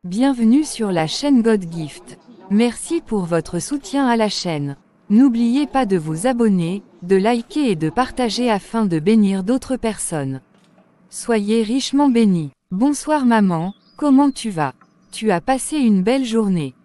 Bienvenue sur la chaîne God Gift. Merci pour votre soutien à la chaîne. N'oubliez pas de vous abonner, de liker et de partager afin de bénir d'autres personnes. Soyez richement bénis. Bonsoir maman, comment tu vas? Tu as passé une belle journée.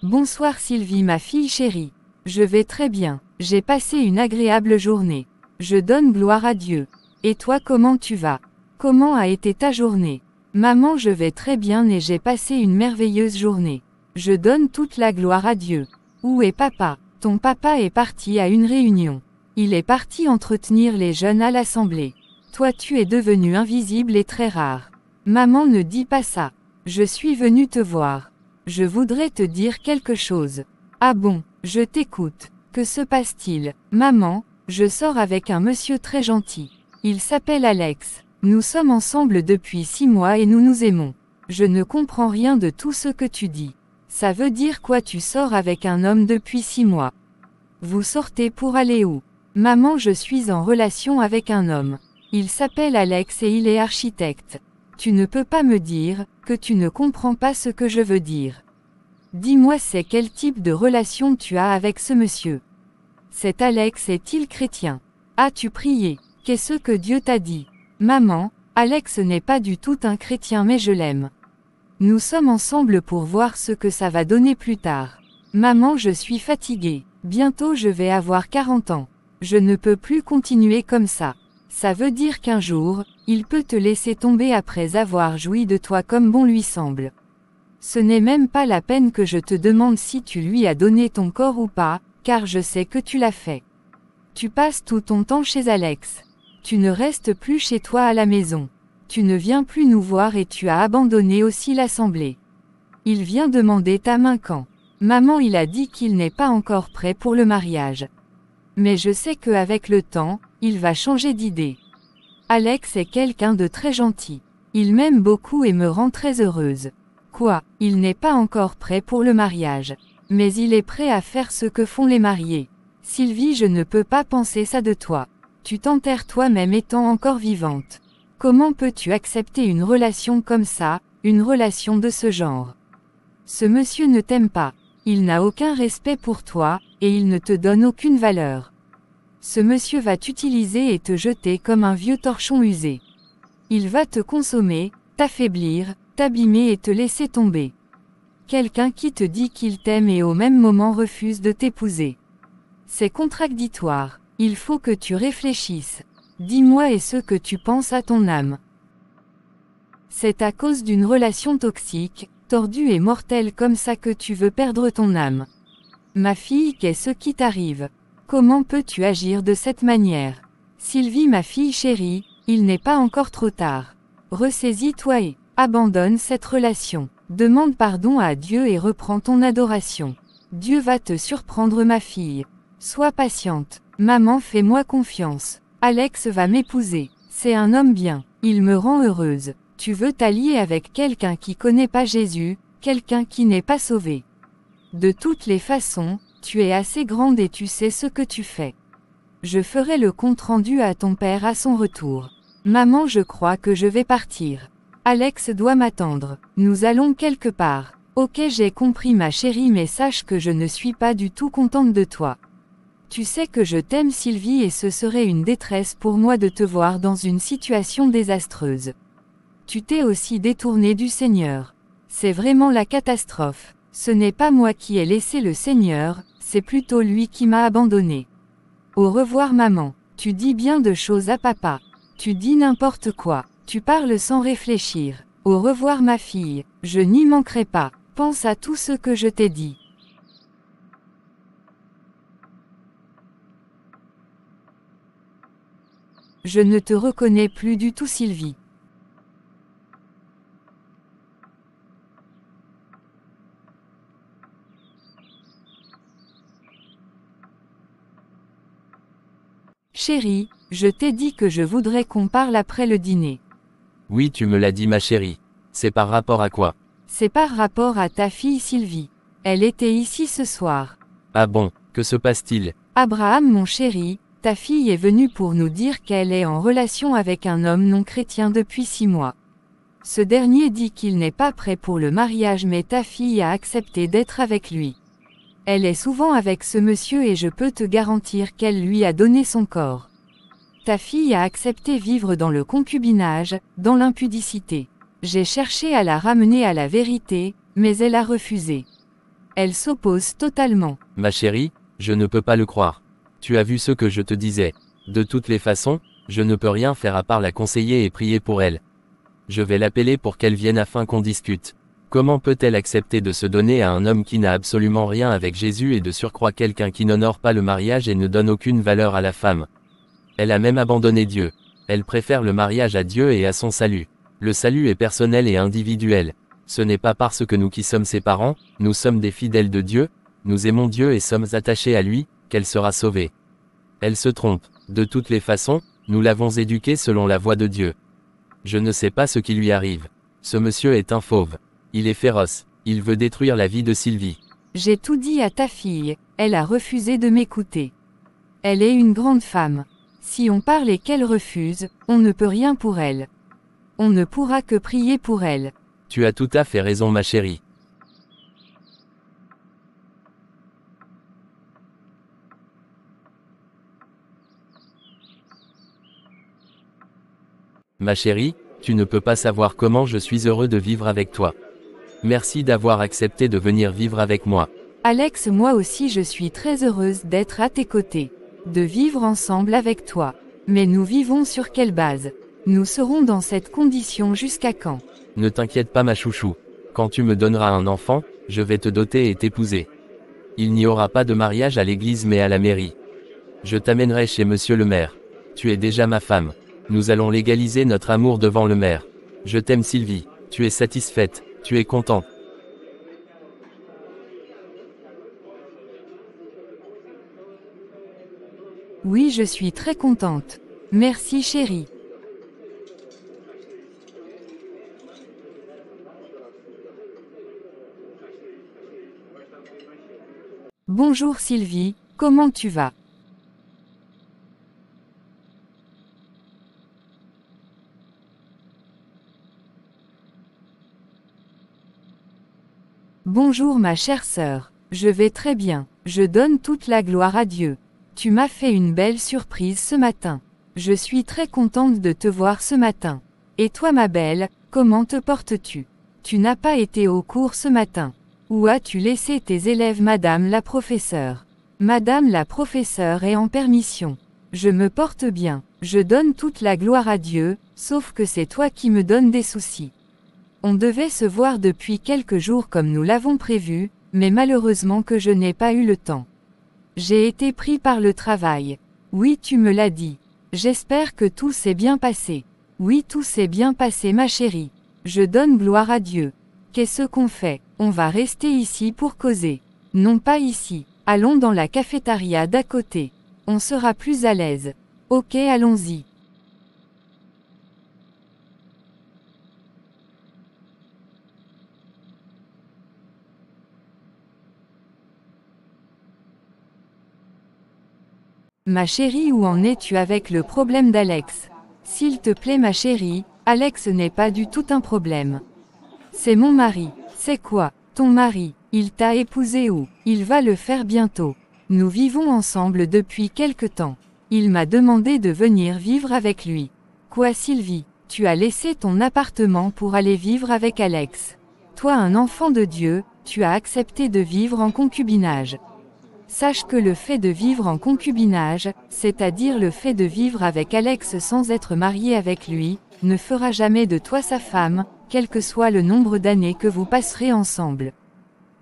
Bonsoir Sylvie ma fille chérie. Je vais très bien. J'ai passé une agréable journée. Je donne gloire à Dieu. Et toi comment tu vas? Comment a été ta journée? Maman je vais très bien et j'ai passé une merveilleuse journée. Je donne toute la gloire à Dieu. Où est papa? Ton papa est parti à une réunion. Il est parti entretenir les jeunes à l'assemblée. Toi tu es devenu invisible et très rare. Maman ne dis pas ça. Je suis venue te voir. Je voudrais te dire quelque chose. Ah bon, je t'écoute. Que se passe-t-il? Maman, je sors avec un monsieur très gentil. Il s'appelle Alex. Nous sommes ensemble depuis 6 mois et nous nous aimons. Je ne comprends rien de tout ce que tu dis. Ça veut dire quoi tu sors avec un homme depuis 6 mois? Vous sortez pour aller où? Maman je suis en relation avec un homme. Il s'appelle Alex et il est architecte. Tu ne peux pas me dire que tu ne comprends pas ce que je veux dire. Dis-moi c'est quel type de relation tu as avec ce monsieur? Cet Alex est-il chrétien? As-tu prié? Qu'est-ce que Dieu t'a dit? Maman, Alex n'est pas du tout un chrétien mais je l'aime. Nous sommes ensemble pour voir ce que ça va donner plus tard. Maman je suis fatiguée. Bientôt je vais avoir 40 ans. Je ne peux plus continuer comme ça. Ça veut dire qu'un jour, il peut te laisser tomber après avoir joui de toi comme bon lui semble. Ce n'est même pas la peine que je te demande si tu lui as donné ton corps ou pas, car je sais que tu l'as fait. Tu passes tout ton temps chez Alex. Tu ne restes plus chez toi à la maison. Tu ne viens plus nous voir et tu as abandonné aussi l'assemblée. Il vient demander ta main quand? Maman il a dit qu'il n'est pas encore prêt pour le mariage. Mais je sais qu'avec le temps, il va changer d'idée. Alex est quelqu'un de très gentil. Il m'aime beaucoup et me rend très heureuse. Quoi? Il n'est pas encore prêt pour le mariage. Mais il est prêt à faire ce que font les mariés. Sylvie je ne peux pas penser ça de toi. Tu t'enterres toi-même étant encore vivante. Comment peux-tu accepter une relation comme ça, une relation de ce genre? Ce monsieur ne t'aime pas. Il n'a aucun respect pour toi, et il ne te donne aucune valeur. Ce monsieur va t'utiliser et te jeter comme un vieux torchon usé. Il va te consommer, t'affaiblir, t'abîmer et te laisser tomber. Quelqu'un qui te dit qu'il t'aime et au même moment refuse de t'épouser. C'est contradictoire. Il faut que tu réfléchisses. Dis-moi et ce que tu penses à ton âme. C'est à cause d'une relation toxique, tordue et mortelle comme ça que tu veux perdre ton âme. Ma fille, qu'est-ce qui t'arrive? Comment peux-tu agir de cette manière? Sylvie ma fille chérie, il n'est pas encore trop tard. Ressaisis-toi et abandonne cette relation. Demande pardon à Dieu et reprends ton adoration. Dieu va te surprendre ma fille. Sois patiente. Maman fais-moi confiance. Alex va m'épouser. C'est un homme bien. Il me rend heureuse. Tu veux t'allier avec quelqu'un qui connaît pas Jésus, quelqu'un qui n'est pas sauvé. De toutes les façons, tu es assez grande et tu sais ce que tu fais. Je ferai le compte-rendu à ton père à son retour. Maman je crois que je vais partir. Alex doit m'attendre. Nous allons quelque part. Ok j'ai compris ma chérie mais sache que je ne suis pas du tout contente de toi. Tu sais que je t'aime Sylvie et ce serait une détresse pour moi de te voir dans une situation désastreuse. Tu t'es aussi détourné du Seigneur. C'est vraiment la catastrophe. Ce n'est pas moi qui ai laissé le Seigneur, c'est plutôt lui qui m'a abandonné. Au revoir maman. Tu dis bien de choses à papa. Tu dis n'importe quoi. Tu parles sans réfléchir. Au revoir ma fille. Je n'y manquerai pas. Pense à tout ce que je t'ai dit. Je ne te reconnais plus du tout Sylvie. Chérie, je t'ai dit que je voudrais qu'on parle après le dîner. Oui tu me l'as dit ma chérie. C'est par rapport à quoi? C'est par rapport à ta fille Sylvie. Elle était ici ce soir. Ah bon, que se passe-t-il? Abraham mon chéri, Ta fille est venue pour nous dire qu'elle est en relation avec un homme non chrétien depuis 6 mois. Ce dernier dit qu'il n'est pas prêt pour le mariage mais ta fille a accepté d'être avec lui. Elle est souvent avec ce monsieur et je peux te garantir qu'elle lui a donné son corps. Ta fille a accepté vivre dans le concubinage, dans l'impudicité. J'ai cherché à la ramener à la vérité, mais elle a refusé. Elle s'oppose totalement. Ma chérie, je ne peux pas le croire. Tu as vu ce que je te disais. De toutes les façons, je ne peux rien faire à part la conseiller et prier pour elle. Je vais l'appeler pour qu'elle vienne afin qu'on discute. Comment peut-elle accepter de se donner à un homme qui n'a absolument rien avec Jésus et de surcroît quelqu'un qui n'honore pas le mariage et ne donne aucune valeur à la femme? Elle a même abandonné Dieu. Elle préfère le mariage à Dieu et à son salut. Le salut est personnel et individuel. Ce n'est pas parce que nous qui sommes ses parents, nous sommes des fidèles de Dieu, nous aimons Dieu et sommes attachés à lui, qu'elle sera sauvée. Elle se trompe. De toutes les façons, nous l'avons éduquée selon la voie de Dieu. Je ne sais pas ce qui lui arrive. Ce monsieur est un fauve. Il est féroce. Il veut détruire la vie de Sylvie. J'ai tout dit à ta fille, elle a refusé de m'écouter. Elle est une grande femme. Si on parle et qu'elle refuse, on ne peut rien pour elle. On ne pourra que prier pour elle. Tu as tout à fait raison ma chérie. Ma chérie, tu ne peux pas savoir comment je suis heureux de vivre avec toi. Merci d'avoir accepté de venir vivre avec moi. Alex, moi aussi je suis très heureuse d'être à tes côtés. De vivre ensemble avec toi. Mais nous vivons sur quelle base? Nous serons dans cette condition jusqu'à quand? Ne t'inquiète pas ma chouchou. Quand tu me donneras un enfant, je vais te doter et t'épouser. Il n'y aura pas de mariage à l'église mais à la mairie. Je t'amènerai chez monsieur le maire. Tu es déjà ma femme. Nous allons légaliser notre amour devant le maire. Je t'aime Sylvie. Tu es satisfaite. Tu es contente. Oui, je suis très contente. Merci chérie. Bonjour Sylvie, comment tu vas? Bonjour ma chère sœur, je vais très bien, je donne toute la gloire à Dieu. Tu m'as fait une belle surprise ce matin. Je suis très contente de te voir ce matin. Et toi ma belle, comment te portes-tu? Tu n'as pas été au cours ce matin. Où as-tu laissé tes élèves madame la professeure? Madame la professeure est en permission. Je me porte bien, je donne toute la gloire à Dieu, sauf que c'est toi qui me donnes des soucis. On devait se voir depuis quelques jours comme nous l'avons prévu, mais malheureusement que je n'ai pas eu le temps. J'ai été pris par le travail. Oui, tu me l'as dit. J'espère que tout s'est bien passé. Oui, tout s'est bien passé ma chérie. Je donne gloire à Dieu. Qu'est-ce qu'on fait? On va rester ici pour causer. Non pas ici. Allons dans la cafétéria d'à côté. On sera plus à l'aise. Ok, allons-y. Ma chérie, où en es-tu avec le problème d'Alex? S'il te plaît ma chérie, Alex n'est pas du tout un problème. C'est mon mari. C'est quoi? Ton mari, il t'a épousé où? Il va le faire bientôt. Nous vivons ensemble depuis quelque temps. Il m'a demandé de venir vivre avec lui. Quoi Sylvie? Tu as laissé ton appartement pour aller vivre avec Alex. Toi un enfant de Dieu, tu as accepté de vivre en concubinage. Sache que le fait de vivre en concubinage, c'est-à-dire le fait de vivre avec Alex sans être marié avec lui, ne fera jamais de toi sa femme, quel que soit le nombre d'années que vous passerez ensemble.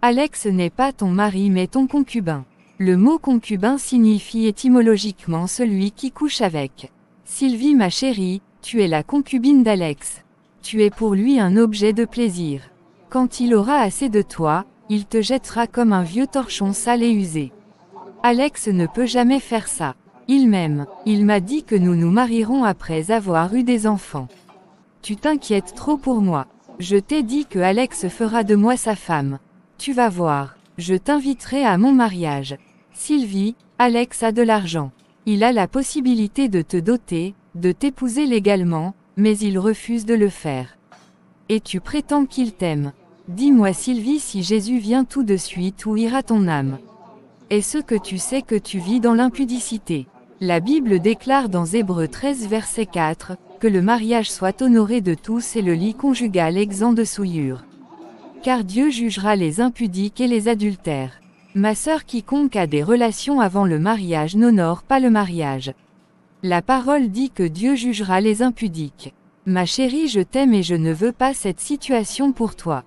Alex n'est pas ton mari mais ton concubin. Le mot concubin signifie étymologiquement celui qui couche avec. Sylvie ma chérie, tu es la concubine d'Alex. Tu es pour lui un objet de plaisir. Quand il aura assez de toi, il te jettera comme un vieux torchon sale et usé. Alex ne peut jamais faire ça. Il m'aime. Il m'a dit que nous nous marierons après avoir eu des enfants. Tu t'inquiètes trop pour moi. Je t'ai dit que Alex fera de moi sa femme. Tu vas voir. Je t'inviterai à mon mariage. Sylvie, Alex a de l'argent. Il a la possibilité de te doter, de t'épouser légalement, mais il refuse de le faire. Et tu prétends qu'il t'aime. Dis-moi Sylvie si Jésus vient tout de suite où ira ton âme. Est-ce que tu sais que tu vis dans l'impudicité? La Bible déclare dans Hébreux 13 verset 4, que le mariage soit honoré de tous et le lit conjugal exempt de souillure. Car Dieu jugera les impudiques et les adultères. Ma sœur, quiconque a des relations avant le mariage n'honore pas le mariage. La parole dit que Dieu jugera les impudiques. Ma chérie, je t'aime et je ne veux pas cette situation pour toi.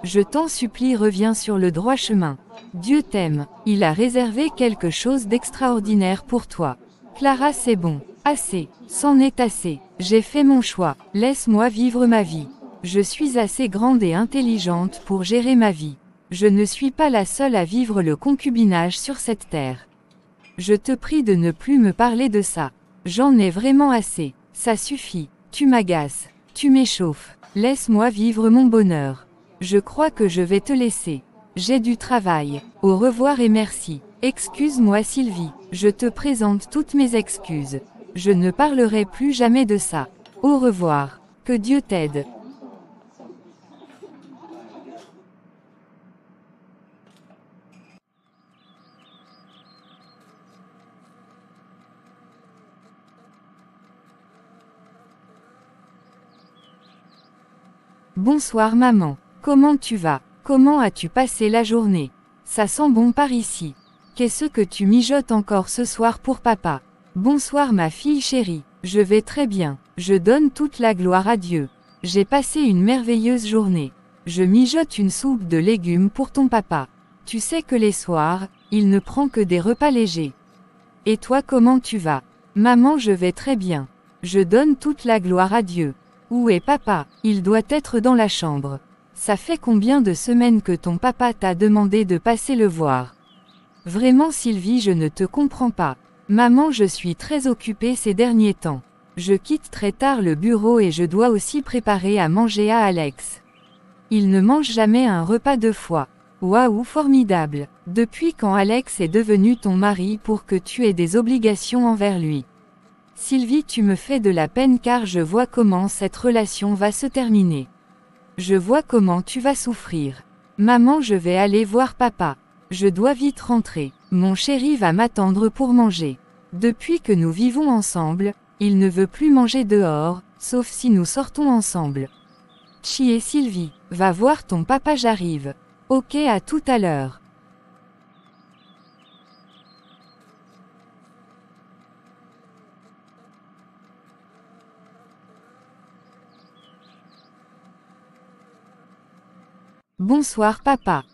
Je t'en supplie, reviens sur le droit chemin. Dieu t'aime, il a réservé quelque chose d'extraordinaire pour toi. Clara, c'est bon. Assez, c'en est assez. J'ai fait mon choix, laisse-moi vivre ma vie. Je suis assez grande et intelligente pour gérer ma vie. Je ne suis pas la seule à vivre le concubinage sur cette terre. Je te prie de ne plus me parler de ça. J'en ai vraiment assez. Ça suffit. Tu m'agaces. Tu m'échauffes. Laisse-moi vivre mon bonheur. Je crois que je vais te laisser. J'ai du travail. Au revoir et merci. Excuse-moi Sylvie. Je te présente toutes mes excuses. Je ne parlerai plus jamais de ça. Au revoir. Que Dieu t'aide. Bonsoir maman. Comment tu vas? Comment as-tu passé la journée? Ça sent bon par ici. Qu'est-ce que tu mijotes encore ce soir pour papa? Bonsoir ma fille chérie. Je vais très bien. Je donne toute la gloire à Dieu. J'ai passé une merveilleuse journée. Je mijote une soupe de légumes pour ton papa. Tu sais que les soirs, il ne prend que des repas légers. Et toi, comment tu vas? Maman, je vais très bien. Je donne toute la gloire à Dieu. Où est papa? Il doit être dans la chambre. Ça fait combien de semaines que ton papa t'a demandé de passer le voir? Vraiment Sylvie, je ne te comprends pas. Maman, je suis très occupée ces derniers temps. Je quitte très tard le bureau et je dois aussi préparer à manger à Alex. Il ne mange jamais un repas 2 fois. Waouh, formidable. Depuis quand Alex est devenu ton mari pour que tu aies des obligations envers lui? Sylvie, tu me fais de la peine car je vois comment cette relation va se terminer. Je vois comment tu vas souffrir. Maman, je vais aller voir papa. Je dois vite rentrer. Mon chéri va m'attendre pour manger. Depuis que nous vivons ensemble, il ne veut plus manger dehors, sauf si nous sortons ensemble. Chier Sylvie, va voir ton papa, j'arrive. Ok, à tout à l'heure. Bonsoir papa.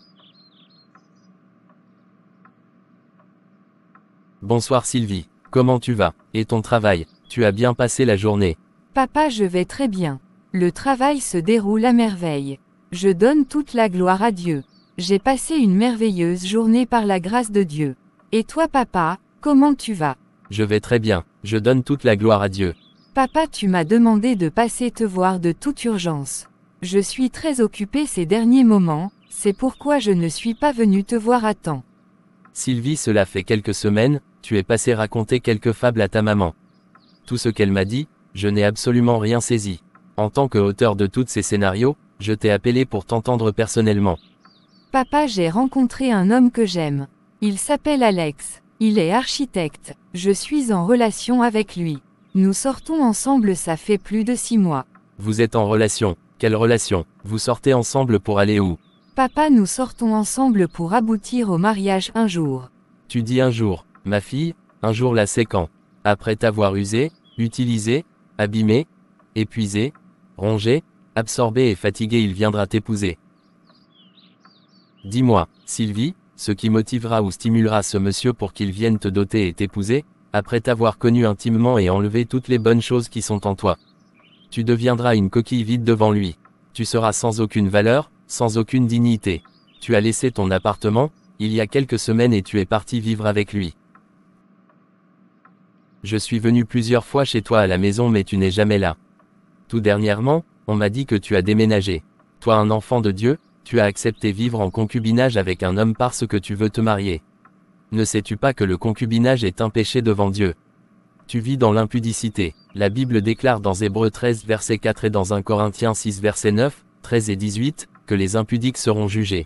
Bonsoir Sylvie, comment tu vas? Et ton travail? Tu as bien passé la journée? Papa, je vais très bien. Le travail se déroule à merveille. Je donne toute la gloire à Dieu. J'ai passé une merveilleuse journée par la grâce de Dieu. Et toi papa, comment tu vas? Je vais très bien, je donne toute la gloire à Dieu. Papa, tu m'as demandé de passer te voir de toute urgence. Je suis très occupée ces derniers moments, c'est pourquoi je ne suis pas venue te voir à temps. Sylvie, cela fait quelques semaines, tu es passé raconter quelques fables à ta maman. Tout ce qu'elle m'a dit, je n'ai absolument rien saisi. En tant qu'auteur de tous ces scénarios, je t'ai appelé pour t'entendre personnellement. Papa, j'ai rencontré un homme que j'aime. Il s'appelle Alex. Il est architecte. Je suis en relation avec lui. Nous sortons ensemble, ça fait plus de 6 mois. Vous êtes en relation? Quelle relation? Vous sortez ensemble pour aller où? Papa, nous sortons ensemble pour aboutir au mariage un jour. Tu dis un jour, ma fille, un jour là c'est quand? Après t'avoir usé, utilisé, abîmé, épuisé, rongé, absorbé et fatigué, il viendra t'épouser. Dis-moi, Sylvie, ce qui motivera ou stimulera ce monsieur pour qu'il vienne te doter et t'épouser, après t'avoir connu intimement et enlevé toutes les bonnes choses qui sont en toi. Tu deviendras une coquille vide devant lui. Tu seras sans aucune valeur, sans aucune dignité. Tu as laissé ton appartement, il y a quelques semaines et tu es parti vivre avec lui. Je suis venu plusieurs fois chez toi à la maison mais tu n'es jamais là. Tout dernièrement, on m'a dit que tu as déménagé. Toi, un enfant de Dieu, tu as accepté vivre en concubinage avec un homme parce que tu veux te marier. Ne sais-tu pas que le concubinage est un péché devant Dieu? Tu vis dans l'impudicité. La Bible déclare dans Hébreux 13 verset 4 et dans 1 Corinthiens 6 verset 9, 13 et 18, que les impudiques seront jugés.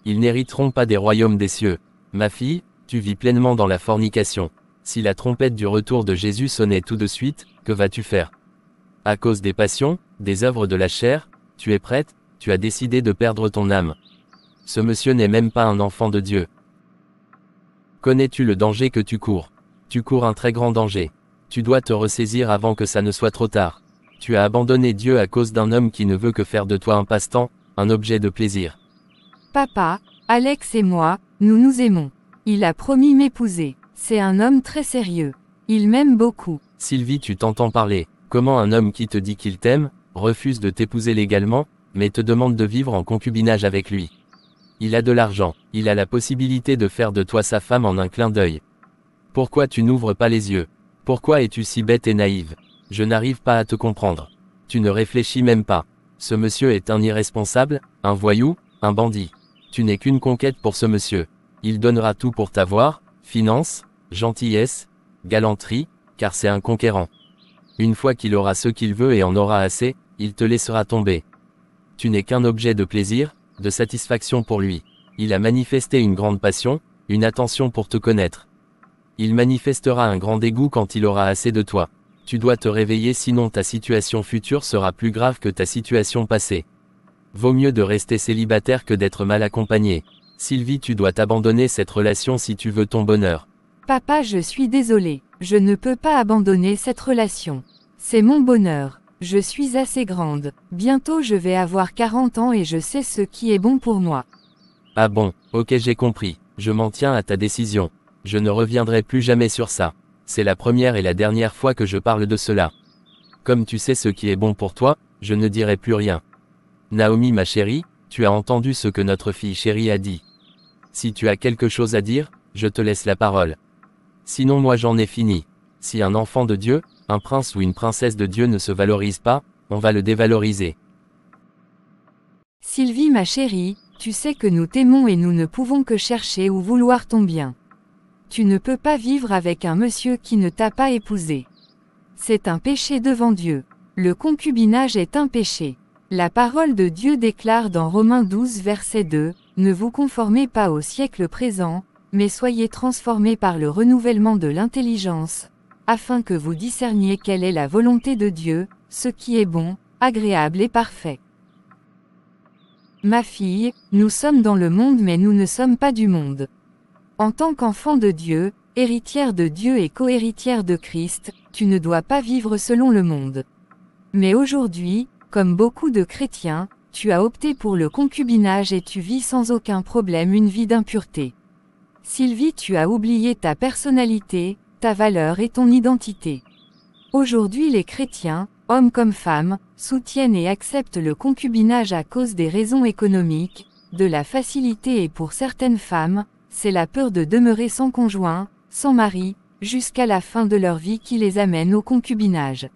Ils n'hériteront pas des royaumes des cieux. Ma fille, tu vis pleinement dans la fornication. Si la trompette du retour de Jésus sonnait tout de suite, que vas-tu faire? À cause des passions, des œuvres de la chair, tu es prête, tu as décidé de perdre ton âme. Ce monsieur n'est même pas un enfant de Dieu. Connais-tu le danger que tu cours? Tu cours un très grand danger. Tu dois te ressaisir avant que ça ne soit trop tard. Tu as abandonné Dieu à cause d'un homme qui ne veut que faire de toi un passe-temps, un objet de plaisir. Papa, Alex et moi, nous nous aimons. Il a promis m'épouser. C'est un homme très sérieux. Il m'aime beaucoup. Sylvie, tu t'entends parler. Comment un homme qui te dit qu'il t'aime, refuse de t'épouser légalement, mais te demande de vivre en concubinage avec lui? Il a de l'argent, il a la possibilité de faire de toi sa femme en un clin d'œil. Pourquoi tu n'ouvres pas les yeux? Pourquoi es-tu si bête et naïve? Je n'arrive pas à te comprendre. Tu ne réfléchis même pas. Ce monsieur est un irresponsable, un voyou, un bandit. Tu n'es qu'une conquête pour ce monsieur. Il donnera tout pour t'avoir, finances, gentillesse, galanterie, car c'est un conquérant. Une fois qu'il aura ce qu'il veut et en aura assez, il te laissera tomber. Tu n'es qu'un objet de plaisir, de satisfaction pour lui. Il a manifesté une grande passion, une attention pour te connaître. Il manifestera un grand dégoût quand il aura assez de toi. Tu dois te réveiller sinon ta situation future sera plus grave que ta situation passée. Vaut mieux de rester célibataire que d'être mal accompagné. Sylvie, tu dois t'abandonner cette relation si tu veux ton bonheur. Papa, je suis désolée. Je ne peux pas abandonner cette relation. C'est mon bonheur. Je suis assez grande. Bientôt je vais avoir 40 ans et je sais ce qui est bon pour moi. Ah bon, ok, j'ai compris. Je m'en tiens à ta décision. Je ne reviendrai plus jamais sur ça. C'est la première et la dernière fois que je parle de cela. Comme tu sais ce qui est bon pour toi, je ne dirai plus rien. Naomi, ma chérie, tu as entendu ce que notre fille chérie a dit. Si tu as quelque chose à dire, je te laisse la parole. Sinon moi j'en ai fini. Si un enfant de Dieu, un prince ou une princesse de Dieu ne se valorise pas, on va le dévaloriser. Sylvie, ma chérie, tu sais que nous t'aimons et nous ne pouvons que chercher ou vouloir ton bien. Tu ne peux pas vivre avec un monsieur qui ne t'a pas épousé. C'est un péché devant Dieu. Le concubinage est un péché. La parole de Dieu déclare dans Romains 12 verset 2, « Ne vous conformez pas au siècle présent, mais soyez transformés par le renouvellement de l'intelligence, afin que vous discerniez quelle est la volonté de Dieu, ce qui est bon, agréable et parfait. » Ma fille, nous sommes dans le monde mais nous ne sommes pas du monde. En tant qu'enfant de Dieu, héritière de Dieu et cohéritière de Christ, tu ne dois pas vivre selon le monde. Mais aujourd'hui, comme beaucoup de chrétiens, tu as opté pour le concubinage et tu vis sans aucun problème une vie d'impureté. Sylvie, tu as oublié ta personnalité, ta valeur et ton identité. Aujourd'hui les chrétiens, hommes comme femmes, soutiennent et acceptent le concubinage à cause des raisons économiques, de la facilité et pour certaines femmes, c'est la peur de demeurer sans conjoint, sans mari, jusqu'à la fin de leur vie qui les amène au concubinage.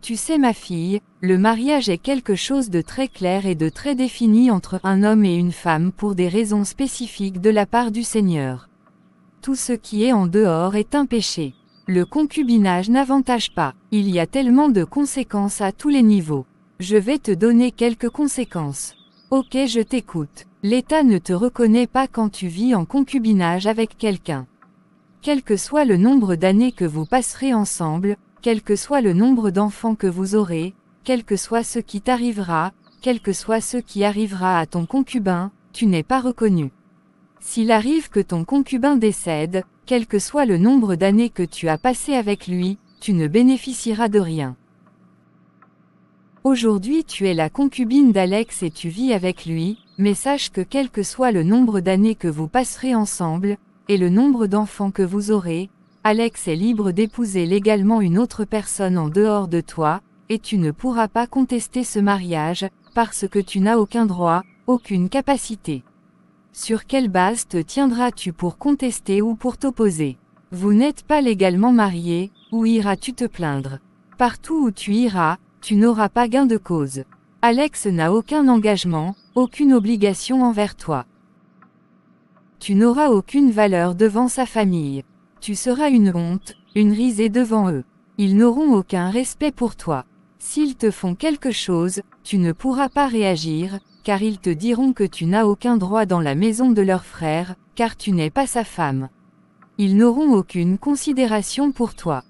Tu sais ma fille, le mariage est quelque chose de très clair et de très défini entre un homme et une femme pour des raisons spécifiques de la part du Seigneur. Tout ce qui est en dehors est un péché. Le concubinage n'avantage pas, il y a tellement de conséquences à tous les niveaux. Je vais te donner quelques conséquences. Ok, je t'écoute. L'État ne te reconnaît pas quand tu vis en concubinage avec quelqu'un. Quel que soit le nombre d'années que vous passerez ensemble, quel que soit le nombre d'enfants que vous aurez, quel que soit ce qui t'arrivera, quel que soit ce qui arrivera à ton concubin, tu n'es pas reconnu. S'il arrive que ton concubin décède, quel que soit le nombre d'années que tu as passé avec lui, tu ne bénéficieras de rien. Aujourd'hui tu es la concubine d'Alex et tu vis avec lui, mais sache que quel que soit le nombre d'années que vous passerez ensemble, et le nombre d'enfants que vous aurez, Alex est libre d'épouser légalement une autre personne en dehors de toi, et tu ne pourras pas contester ce mariage, parce que tu n'as aucun droit, aucune capacité. Sur quelle base te tiendras-tu pour contester ou pour t'opposer? Vous n'êtes pas légalement mariés, où iras-tu te plaindre? Partout où tu iras, tu n'auras pas gain de cause. Alex n'a aucun engagement, aucune obligation envers toi. Tu n'auras aucune valeur devant sa famille. Tu seras une honte, une risée devant eux. Ils n'auront aucun respect pour toi. S'ils te font quelque chose, tu ne pourras pas réagir, car ils te diront que tu n'as aucun droit dans la maison de leur frère, car tu n'es pas sa femme. Ils n'auront aucune considération pour toi.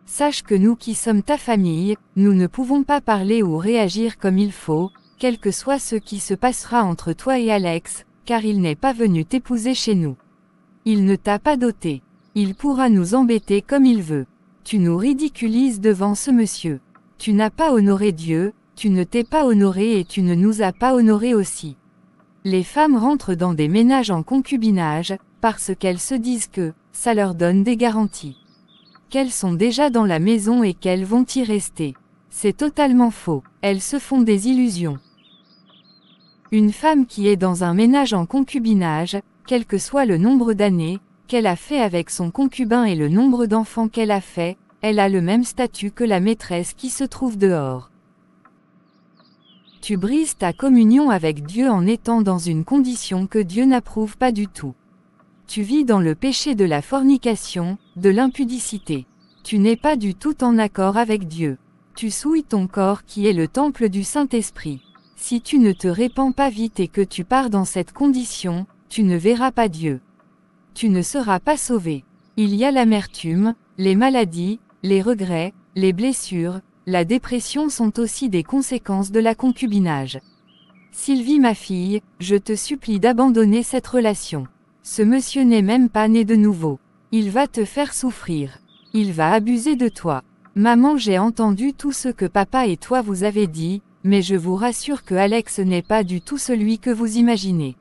Sache que nous qui sommes ta famille, nous ne pouvons pas parler ou réagir comme il faut, quel que soit ce qui se passera entre toi et Alex, car il n'est pas venu t'épouser chez nous. Il ne t'a pas doté. Il pourra nous embêter comme il veut. Tu nous ridiculises devant ce monsieur. Tu n'as pas honoré Dieu, tu ne t'es pas honoré et tu ne nous as pas honorés aussi. Les femmes rentrent dans des ménages en concubinage, parce qu'elles se disent que, ça leur donne des garanties. Qu'elles sont déjà dans la maison et qu'elles vont y rester. C'est totalement faux, elles se font des illusions. Une femme qui est dans un ménage en concubinage, quel que soit le nombre d'années qu'elle a fait avec son concubin et le nombre d'enfants qu'elle a fait, elle a le même statut que la maîtresse qui se trouve dehors. Tu brises ta communion avec Dieu en étant dans une condition que Dieu n'approuve pas du tout. Tu vis dans le péché de la fornication, de l'impudicité. Tu n'es pas du tout en accord avec Dieu. Tu souilles ton corps qui est le temple du Saint-Esprit. Si tu ne te répands pas vite et que tu pars dans cette condition, tu ne verras pas Dieu. Tu ne seras pas sauvé. Il y a l'amertume, les maladies, les regrets, les blessures, la dépression sont aussi des conséquences de la concubinage. Sylvie ma fille, je te supplie d'abandonner cette relation. Ce monsieur n'est même pas né de nouveau. Il va te faire souffrir. Il va abuser de toi. Maman, j'ai entendu tout ce que papa et toi vous avez dit, mais je vous rassure que Alex n'est pas du tout celui que vous imaginez.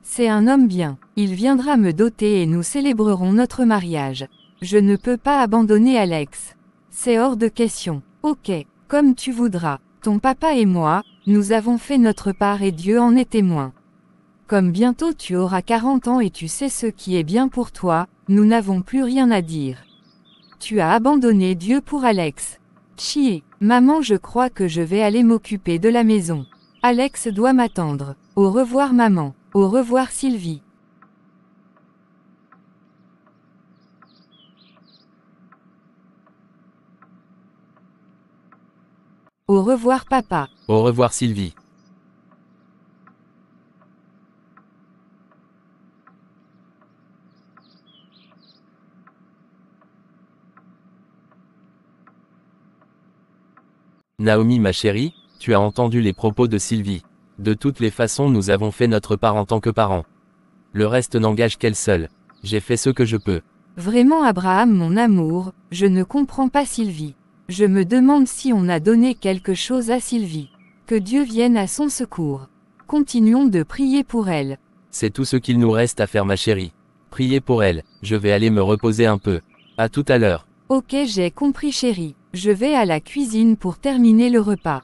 C'est un homme bien. Il viendra me doter et nous célébrerons notre mariage. Je ne peux pas abandonner Alex. C'est hors de question. Ok, comme tu voudras. Ton papa et moi, nous avons fait notre part et Dieu en est témoin. Comme bientôt tu auras 40 ans et tu sais ce qui est bien pour toi, nous n'avons plus rien à dire. Tu as abandonné Dieu pour Alex. Chier. Maman, je crois que je vais aller m'occuper de la maison. Alex doit m'attendre. Au revoir maman. Au revoir Sylvie. Au revoir papa. Au revoir Sylvie. Naomi ma chérie, tu as entendu les propos de Sylvie. De toutes les façons nous avons fait notre part en tant que parents. Le reste n'engage qu'elle seule. J'ai fait ce que je peux. Vraiment Abraham mon amour, je ne comprends pas Sylvie. Je me demande si on a donné quelque chose à Sylvie. Que Dieu vienne à son secours. Continuons de prier pour elle. C'est tout ce qu'il nous reste à faire ma chérie. Priez pour elle, je vais aller me reposer un peu. À tout à l'heure. Ok j'ai compris chérie. Je vais à la cuisine pour terminer le repas.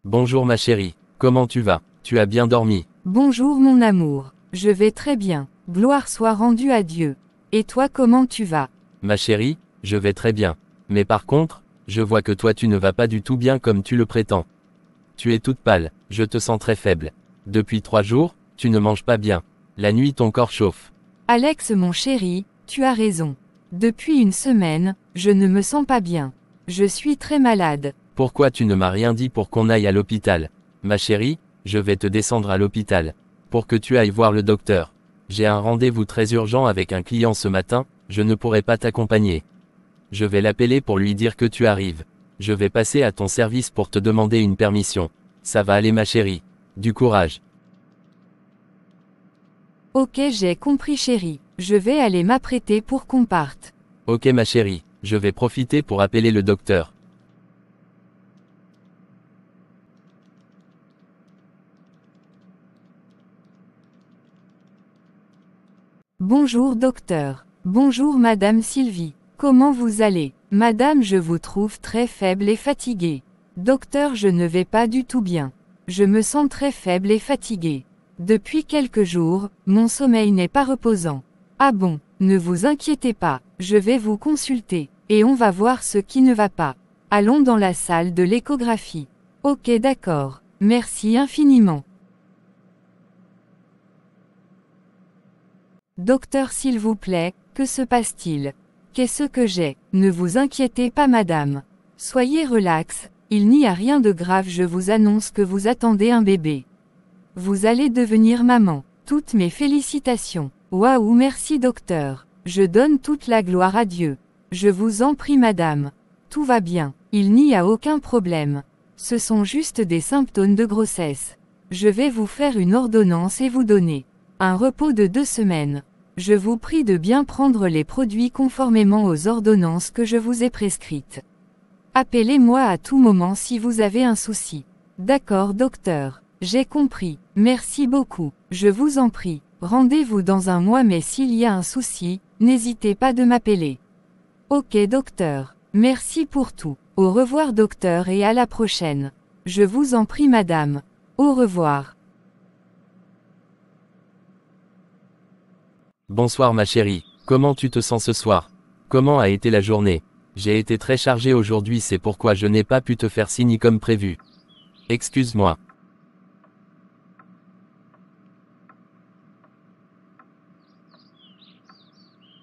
Bonjour ma chérie, comment tu vas? Tu as bien dormi? Bonjour mon amour. Je vais très bien. Gloire soit rendue à Dieu. Et toi comment tu vas? Ma chérie, je vais très bien. Mais par contre, je vois que toi tu ne vas pas du tout bien comme tu le prétends. Tu es toute pâle, je te sens très faible. Depuis 3 jours, tu ne manges pas bien. La nuit ton corps chauffe. Alex mon chéri, tu as raison. Depuis une semaine, je ne me sens pas bien. Je suis très malade. Pourquoi tu ne m'as rien dit pour qu'on aille à l'hôpital? Ma chérie, je vais te descendre à l'hôpital. Pour que tu ailles voir le docteur. J'ai un rendez-vous très urgent avec un client ce matin, je ne pourrai pas t'accompagner. Je vais l'appeler pour lui dire que tu arrives. Je vais passer à ton service pour te demander une permission. Ça va aller ma chérie. Du courage. Ok j'ai compris chérie. Je vais aller m'apprêter pour qu'on parte. Ok ma chérie, je vais profiter pour appeler le docteur. Bonjour docteur. Bonjour madame Sylvie. Comment vous allez? Madame, je vous trouve très faible et fatiguée. Docteur, je ne vais pas du tout bien. Je me sens très faible et fatiguée. Depuis quelques jours, mon sommeil n'est pas reposant. Ah bon, Ne vous inquiétez pas, je vais vous consulter, et on va voir ce qui ne va pas. Allons dans la salle de l'échographie. Ok, d'accord. Merci infiniment. Docteur, s'il vous plaît, que se passe-t-il? Qu'est-ce que j'ai? Ne vous inquiétez pas, madame. Soyez relax, il n'y a rien de grave, je vous annonce que vous attendez un bébé. Vous allez devenir maman. Toutes mes félicitations. Waouh, merci docteur. Je donne toute la gloire à Dieu. Je vous en prie, madame. Tout va bien. Il n'y a aucun problème. Ce sont juste des symptômes de grossesse. Je vais vous faire une ordonnance et vous donner un repos de 2 semaines. Je vous prie de bien prendre les produits conformément aux ordonnances que je vous ai prescrites. Appelez-moi à tout moment si vous avez un souci. D'accord, docteur. J'ai compris. Merci beaucoup. Je vous en prie. Rendez-vous dans un mois, mais s'il y a un souci, n'hésitez pas de m'appeler. Ok, docteur. Merci pour tout. Au revoir, docteur, et à la prochaine. Je vous en prie, madame. Au revoir. Bonsoir ma chérie, comment tu te sens ce soir? Comment a été la journée? J'ai été très chargé aujourd'hui, c'est pourquoi je n'ai pas pu te faire signe comme prévu. Excuse-moi.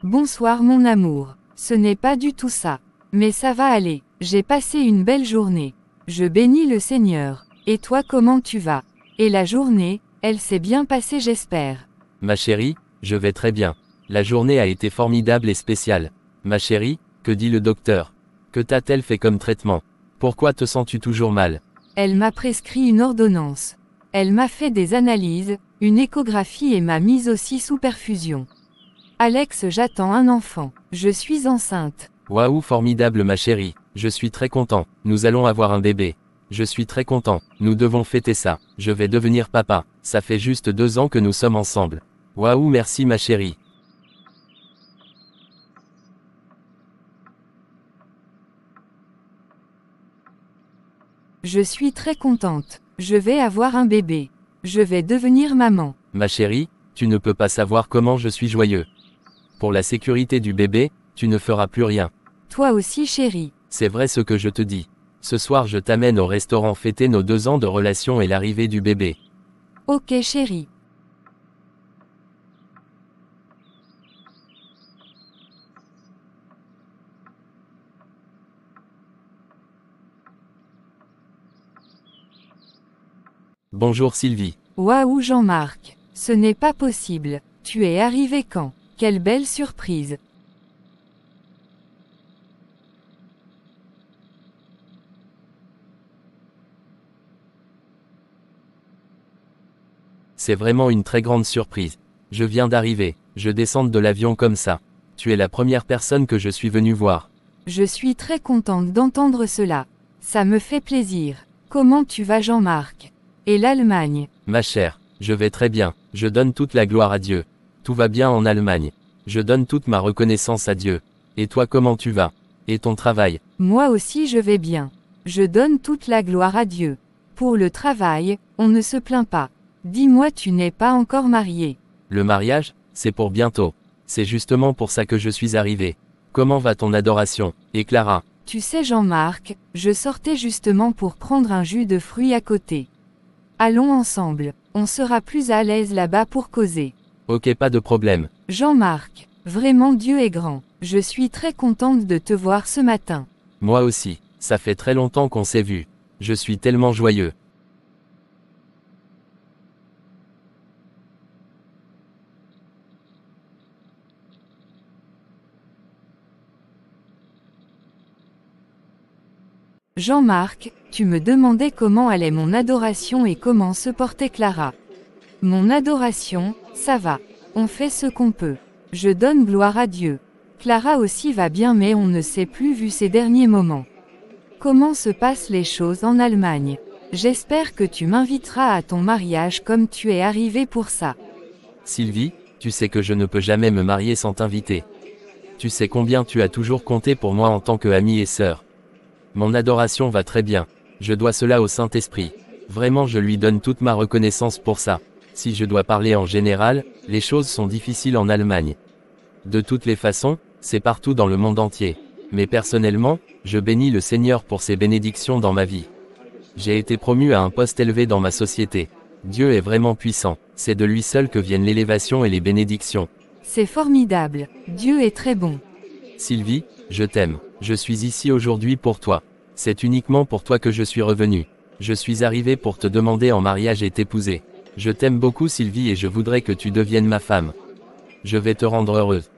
Bonsoir mon amour. Ce n'est pas du tout ça. Mais ça va aller, j'ai passé une belle journée. Je bénis le Seigneur. Et toi, comment tu vas? Et la journée, elle s'est bien passée, j'espère. Ma chérie, je vais très bien. La journée a été formidable et spéciale. Ma chérie, que dit le docteur? Que t'a-t-elle fait comme traitement? Pourquoi te sens-tu toujours mal? Elle m'a prescrit une ordonnance. Elle m'a fait des analyses, une échographie et m'a mise aussi sous perfusion. Alex, j'attends un enfant. Je suis enceinte. Waouh, formidable ma chérie. Je suis très content. Nous allons avoir un bébé. Je suis très content. Nous devons fêter ça. Je vais devenir papa. Ça fait juste 2 ans que nous sommes ensemble. Waouh, merci ma chérie. Je suis très contente. Je vais avoir un bébé. Je vais devenir maman. Ma chérie, tu ne peux pas savoir comment je suis joyeux. Pour la sécurité du bébé, tu ne feras plus rien. Toi aussi, chérie. C'est vrai ce que je te dis. Ce soir je t'amène au restaurant fêter nos 2 ans de relation et l'arrivée du bébé. Ok, chérie. Bonjour Sylvie. Waouh, Jean-Marc. Ce n'est pas possible. Tu es arrivé quand? Quelle belle surprise. C'est vraiment une très grande surprise. Je viens d'arriver. Je descends de l'avion comme ça. Tu es la première personne que je suis venu voir. Je suis très contente d'entendre cela. Ça me fait plaisir. Comment tu vas, Jean-Marc? Et l'Allemagne? Ma chère, je vais très bien. Je donne toute la gloire à Dieu. Tout va bien en Allemagne. Je donne toute ma reconnaissance à Dieu. Et toi, comment tu vas? Et ton travail? Moi aussi je vais bien. Je donne toute la gloire à Dieu. Pour le travail, on ne se plaint pas. Dis-moi, tu n'es pas encore marié. Le mariage, c'est pour bientôt. C'est justement pour ça que je suis arrivé. Comment va ton adoration? Et Clara? Tu sais, Jean-Marc, je sortais justement pour prendre un jus de fruits à côté. Allons ensemble, on sera plus à l'aise là-bas pour causer. Ok, pas de problème. Jean-Marc, vraiment Dieu est grand. Je suis très contente de te voir ce matin. Moi aussi, ça fait très longtemps qu'on s'est vu. Je suis tellement joyeux. Jean-Marc, tu me demandais comment allait mon adoration et comment se portait Clara. Mon adoration, ça va. On fait ce qu'on peut. Je donne gloire à Dieu. Clara aussi va bien, mais on ne s'est plus vu ces derniers moments. Comment se passent les choses en Allemagne? J'espère que tu m'inviteras à ton mariage comme tu es arrivé pour ça. Sylvie, tu sais que je ne peux jamais me marier sans t'inviter. Tu sais combien tu as toujours compté pour moi en tant qu'ami et sœur. Mon adoration va très bien. Je dois cela au Saint-Esprit. Vraiment, je lui donne toute ma reconnaissance pour ça. Si je dois parler en général, les choses sont difficiles en Allemagne. De toutes les façons, c'est partout dans le monde entier. Mais personnellement, je bénis le Seigneur pour ses bénédictions dans ma vie. J'ai été promu à un poste élevé dans ma société. Dieu est vraiment puissant, c'est de lui seul que viennent l'élévation et les bénédictions. C'est formidable, Dieu est très bon. Sylvie, je t'aime. Je suis ici aujourd'hui pour toi. C'est uniquement pour toi que je suis revenu. Je suis arrivé pour te demander en mariage et t'épouser. Je t'aime beaucoup Sylvie et je voudrais que tu deviennes ma femme. Je vais te rendre heureuse.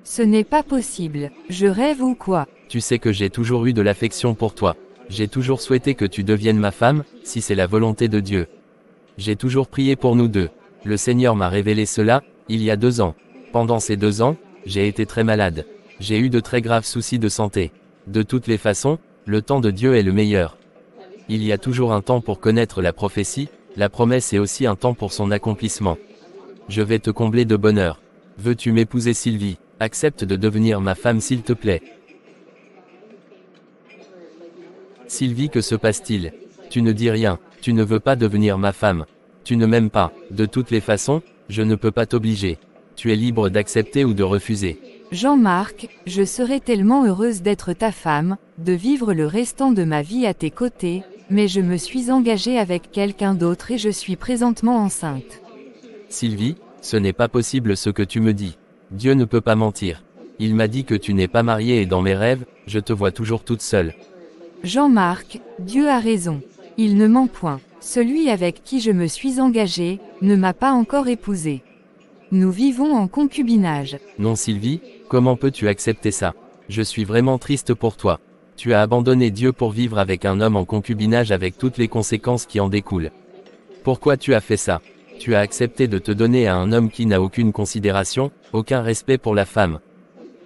Ce n'est pas possible, je rêve ou quoi? Tu sais que j'ai toujours eu de l'affection pour toi. J'ai toujours souhaité que tu deviennes ma femme, si c'est la volonté de Dieu. J'ai toujours prié pour nous deux. Le Seigneur m'a révélé cela, il y a 2 ans. Pendant ces 2 ans, j'ai été très malade. J'ai eu de très graves soucis de santé. De toutes les façons, le temps de Dieu est le meilleur. Il y a toujours un temps pour connaître la prophétie, la promesse et aussi un temps pour son accomplissement. Je vais te combler de bonheur. Veux-tu m'épouser Sylvie? Accepte de devenir ma femme s'il te plaît. Sylvie, que se passe-t-il? Tu ne dis rien, tu ne veux pas devenir ma femme. Tu ne m'aimes pas, de toutes les façons, je ne peux pas t'obliger. Tu es libre d'accepter ou de refuser. Jean-Marc, je serais tellement heureuse d'être ta femme, de vivre le restant de ma vie à tes côtés, mais je me suis engagée avec quelqu'un d'autre et je suis présentement enceinte. Sylvie, ce n'est pas possible ce que tu me dis. Dieu ne peut pas mentir. Il m'a dit que tu n'es pas mariée et dans mes rêves, je te vois toujours toute seule. Jean-Marc, Dieu a raison. Il ne ment point. Celui avec qui je me suis engagée, ne m'a pas encore épousée. Nous vivons en concubinage. Non Sylvie, comment peux-tu accepter ça? Je suis vraiment triste pour toi. Tu as abandonné Dieu pour vivre avec un homme en concubinage avec toutes les conséquences qui en découlent. Pourquoi tu as fait ça? Tu as accepté de te donner à un homme qui n'a aucune considération, aucun respect pour la femme.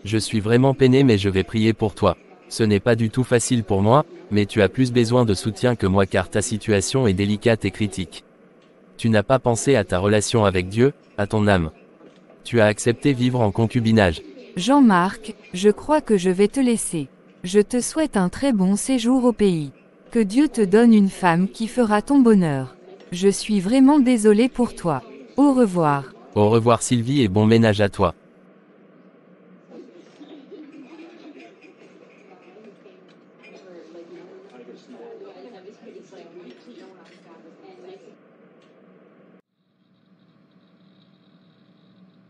Je suis vraiment peiné mais je vais prier pour toi. Ce n'est pas du tout facile pour moi, mais tu as plus besoin de soutien que moi car ta situation est délicate et critique. Tu n'as pas pensé à ta relation avec Dieu, à ton âme. Tu as accepté vivre en concubinage. Jean-Marc, je crois que je vais te laisser. Je te souhaite un très bon séjour au pays. Que Dieu te donne une femme qui fera ton bonheur. Je suis vraiment désolée pour toi. Au revoir. Au revoir Sylvie et bon ménage à toi.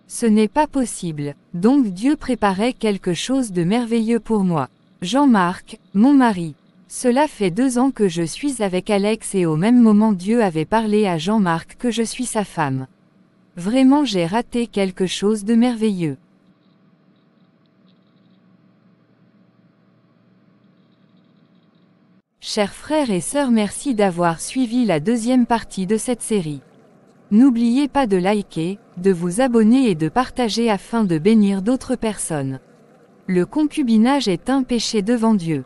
Ce n'est pas possible, donc Dieu préparait quelque chose de merveilleux pour moi. Jean-Marc, mon mari. Cela fait 2 ans que je suis avec Alex et au même moment Dieu avait parlé à Jean-Marc que je suis sa femme. Vraiment j'ai raté quelque chose de merveilleux. Chers frères et sœurs, merci d'avoir suivi la 2e partie de cette série. N'oubliez pas de liker, de vous abonner et de partager afin de bénir d'autres personnes. Le concubinage est un péché devant Dieu.